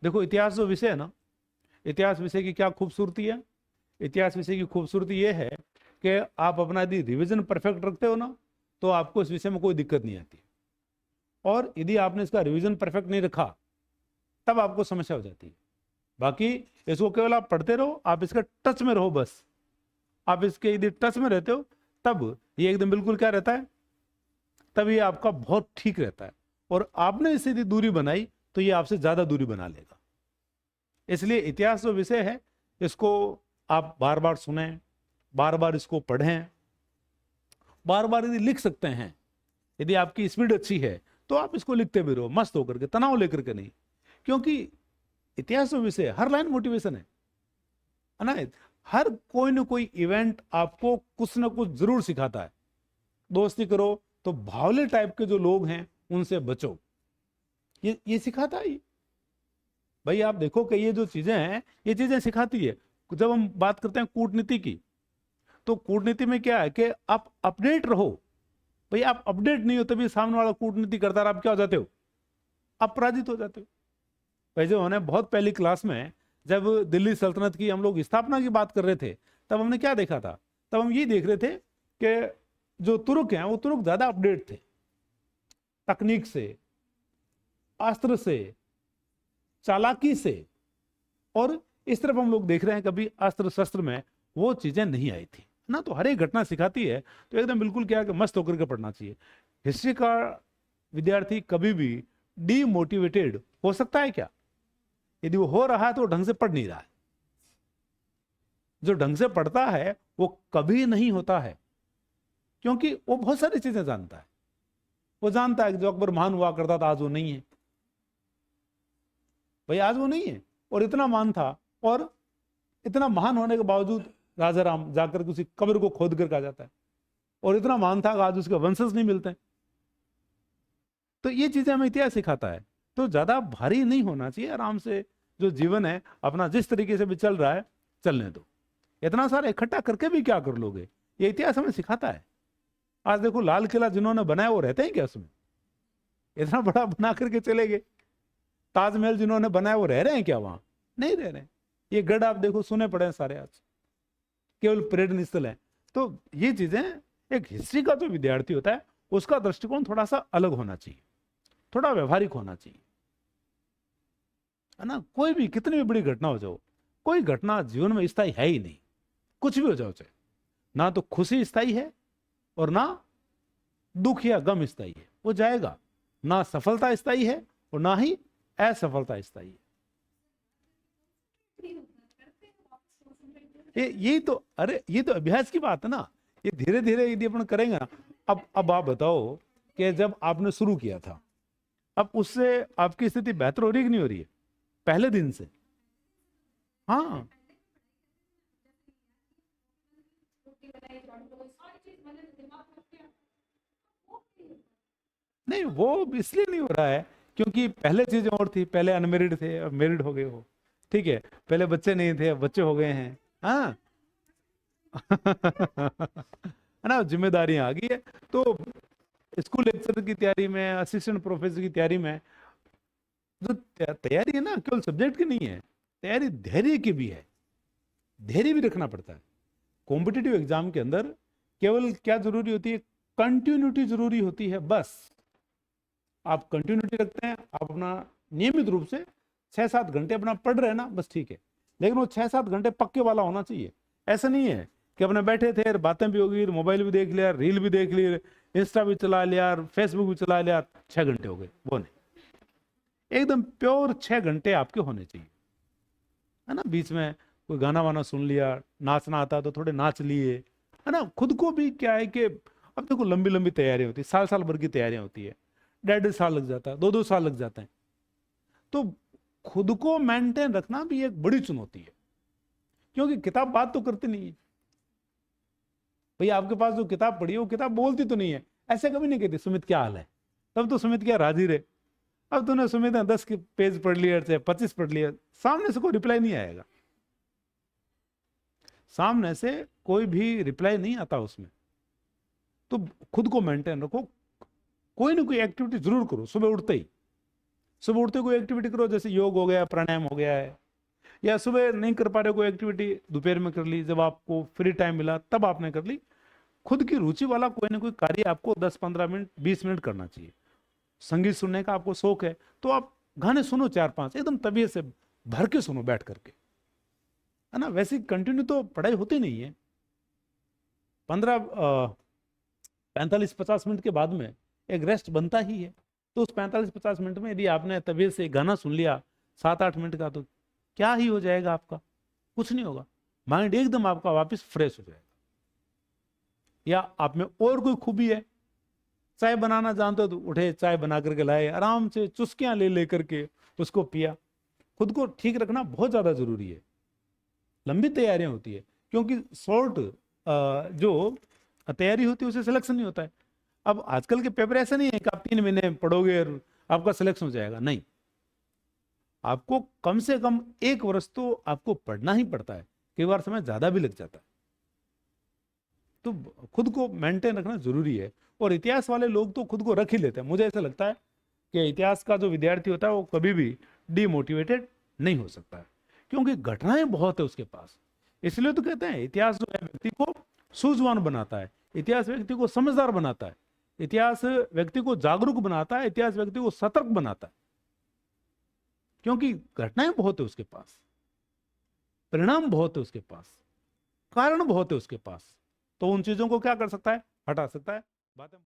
देखो इतिहास जो विषय है ना, इतिहास विषय की क्या खूबसूरती है? इतिहास विषय की खूबसूरती ये है कि आप अपना यदि रिवीजन परफेक्ट रखते हो ना, तो आपको इस विषय में कोई दिक्कत नहीं आती। और यदि आपने इसका रिवीजन परफेक्ट नहीं रखा, तब आपको समस्या हो जाती है। बाकी इसको केवल आप पढ़ते रहो, आप इसके टच में रहो बस। आप इसके यदि टच में रहते हो, तब ये एकदम बिल्कुल क्या रहता है, तब ये आपका बहुत ठीक रहता है। और आपने इससे यदि दूरी बनाई, तो ये आपसे ज्यादा दूरी बना लेगा। इसलिए इतिहास जो विषय है, इसको आप बार बार सुने, बार बार इसको पढ़ें, बार बार यदि लिख सकते हैं, यदि आपकी स्पीड अच्छी है, तो आप इसको लिखते भी रहो मस्त होकर के, तनाव लेकर के नहीं। क्योंकि इतिहास जो विषय हर लाइन मोटिवेशन है ना। हर कोई ना कोई इवेंट आपको कुछ ना कुछ जरूर सिखाता है। दोस्ती करो तो भावले टाइप के जो लोग हैं उनसे बचो, ये सिखाता है। भाई आप देखो कि ये जो चीजें हैं, ये चीजें सिखाती है। जब हम बात करते हैं कूटनीति की, तो कूटनीति में क्या है कि आप अपडेट रहो। भाई आप अपडेट नहीं हो, तभी सामने वाला कूटनीति करता है, आप क्या हो जाते हो, आप पराजित हो जाते हो। भाई जो हमने बहुत पहली क्लास में, जब दिल्ली सल्तनत की हम लोग स्थापना की बात कर रहे थे, तब हमने क्या देखा था? तब हम ये देख रहे थे कि जो तुर्क हैं वो तुर्क ज्यादा अपडेट थे, तकनीक से, अस्त्र से, चालाकी से। और इस तरफ हम लोग देख रहे हैं कभी अस्त्र शस्त्र में वो चीजें नहीं आई थी ना। तो हर एक घटना सिखाती है, तो एकदम बिल्कुल क्या है कि मस्त होकर के पढ़ना चाहिए। हिस्ट्री का विद्यार्थी कभी भी डीमोटिवेटेड हो सकता है क्या? यदि वो हो रहा है तो वो ढंग से पढ़ नहीं रहा है। जो ढंग से पढ़ता है वो कभी नहीं होता है, क्योंकि वो बहुत सारी चीजें जानता है। वो जानता है कि जो अकबर महान हुआ करता था, आज वो नहीं है। भाई आज वो नहीं है, और इतना महान था, और इतना महान होने के बावजूद राजा राम जाकर के उसी कब्र को खोद कर आ जाता है। और इतना महान था कि आज उसके वंशज नहीं मिलते। तो ये चीजें हमें इतिहास सिखाता है। तो ज्यादा भारी नहीं होना चाहिए, आराम से जो जीवन है अपना जिस तरीके से भी चल रहा है चलने दो। इतना सारा इकट्ठा करके भी क्या कर लोगे? ये इतिहास हमें सिखाता है। आज देखो लाल किला जिन्होंने बनाया वो रहते हैं क्या उसमें? इतना बड़ा बना करके चले गए। ताजमहल जिन्होंने बनाया वो रह रहे हैं क्या वहां? नहीं रह रहे। ये गढ़ आप देखो सुने पड़े हैं सारे, आज केवल पर्यटन स्थल है। तो ये चीजें, एक हिस्ट्री का जो विद्यार्थी होता है उसका दृष्टिकोण थोड़ा सा अलग होना चाहिए, थोड़ा व्यवहारिक होना चाहिए, है ना। कोई भी कितनी भी बड़ी घटना हो जाओ, कोई घटना जीवन में स्थायी है ही नहीं। कुछ भी हो जाओ चाहे, ना तो खुशी स्थायी है और ना दुख या गम स्थायी है, वो जाएगा। ना सफलता स्थायी है और ना ही असफलता स्थायी है। यही तो, अरे ये तो अभ्यास की बात है ना। ये धीरे धीरे यदि अपन करेंगे ना। अब आप बताओ कि जब आपने शुरू किया था, अब उससे आपकी स्थिति बेहतर हो रही है कि नहीं हो रही है पहले दिन से? हाँ, नहीं वो इसलिए नहीं हो रहा है क्योंकि पहले चीजें और थी। पहले अनमेरिड थे, अब मैरिड हो गए हो, ठीक है। पहले बच्चे नहीं थे, अब बच्चे हो गए हैं। हाँ है ना, जिम्मेदारियां आ गई है। तो स्कूल लेक्चर की तैयारी में, असिस्टेंट प्रोफेसर की तैयारी में, जो तैयारी है ना, केवल सब्जेक्ट की नहीं है, तैयारी धैर्य की भी है। धैर्य भी रखना पड़ता है। कॉम्पिटिटिव एग्जाम के अंदर केवल क्या जरूरी होती है? कंटिन्यूटी जरूरी होती है बस। आप कंटिन्यूटी रखते हैं, आप अपना नियमित रूप से 6-7 घंटे अपना पढ़ रहे हैं ना, बस ठीक है। लेकिन वो 6-7 घंटे पक्के वाला होना चाहिए। ऐसा नहीं है कि अपने बैठे थे, बातें भी होगी, मोबाइल भी देख लिया, रील भी देख ली, इंस्टा भी चला लिया, फेसबुक भी चला लिया, 6 घंटे हो गए, वो नहीं। एकदम प्योर 6 घंटे आपके होने चाहिए, है ना। बीच में कोई गाना वाना सुन लिया, नाचना आता तो थोड़े नाच लिए, है ना। खुद को भी क्या है कि अब देखो लंबी लंबी तैयारियां होती है, साल साल भर की तैयारियां होती है, 1.5 साल लग जाता है, 2-2 साल लग जाते हैं। तो खुद को मेंटेन रखना भी एक बड़ी चुनौती है, क्योंकि किताब बात तो करती नहीं है। भाई आपके पास जो किताब पढ़ी है वो किताब बोलती तो नहीं है। ऐसे कभी नहीं कहती सुमित क्या हाल है, तब तो सुमित क्या राजी रहे। अब तूने सुमित ने 10 के पेज पढ़ लिया, चाहे 25 पढ़ लिया, सामने से कोई रिप्लाई नहीं आएगा। सामने से कोई भी रिप्लाई नहीं आता उसमें। तो खुद को मेंटेन रखो, कोई ना कोई एक्टिविटी जरूर करो। सुबह उठते ही सुबह उठते कोई एक्टिविटी करो, जैसे योग हो गया, प्राणायाम हो गया है, या सुबह नहीं कर पा रहे कोई एक्टिविटी, दोपहर में कर ली, जब आपको फ्री टाइम मिला तब आपने कर ली। खुद की रुचि वाला कोई ना कोई कार्य आपको 10-15 मिनट 20 मिनट करना चाहिए। संगीत सुनने का आपको शौक है तो आप गाने सुनो 4-5, एकदम तबीयत से भर के सुनो बैठ करके, है ना। वैसे कंटिन्यू तो पढ़ाई होती नहीं है। 45-50 मिनट के बाद में एक रेस्ट बनता ही है। तो उस 45-50 मिनट में यदि आपने तबीयत से गाना सुन लिया 7-8 मिनट का, तो क्या ही हो जाएगा आपका, कुछ नहीं होगा। माइंड एकदम आपका वापस फ्रेश हो जाएगा। या आप में और कोई खूबी है, चाय बनाना जानते हो तो उठे, चाय बना करके लाए, आराम से चुस्कियां ले लेकर के उसको पिया। खुद को ठीक रखना बहुत ज्यादा जरूरी है। लंबी तैयारियां होती है, क्योंकि शॉर्ट जो तैयारी होती है उसे सिलेक्शन नहीं होता है। अब आजकल के पेपर ऐसे नहीं है कि आप 3 महीने पढ़ोगे और आपका सिलेक्शन हो जाएगा, नहीं। आपको कम से कम 1 वर्ष तो आपको पढ़ना ही पड़ता है, कई बार समय ज्यादा भी लग जाता है। तो खुद को मेंटेन रखना जरूरी है। और इतिहास वाले लोग तो खुद को रख ही लेते हैं। मुझे ऐसा लगता है कि इतिहास का जो विद्यार्थी होता है वो कभी भी डिमोटिवेटेड नहीं हो सकता है, क्योंकि घटनाएं बहुत है उसके पास। इसलिए तो कहते हैं इतिहास जो है व्यक्ति को सूझवान बनाता है, इतिहास व्यक्ति को समझदार बनाता है, इतिहास व्यक्ति को जागरूक बनाता है, इतिहास व्यक्ति को सतर्क बनाता है। क्योंकि घटनाएं बहुत है उसके पास, परिणाम बहुत है उसके पास, कारण बहुत है उसके पास। तो उन चीजों को क्या कर सकता है, हटा सकता है। बात है।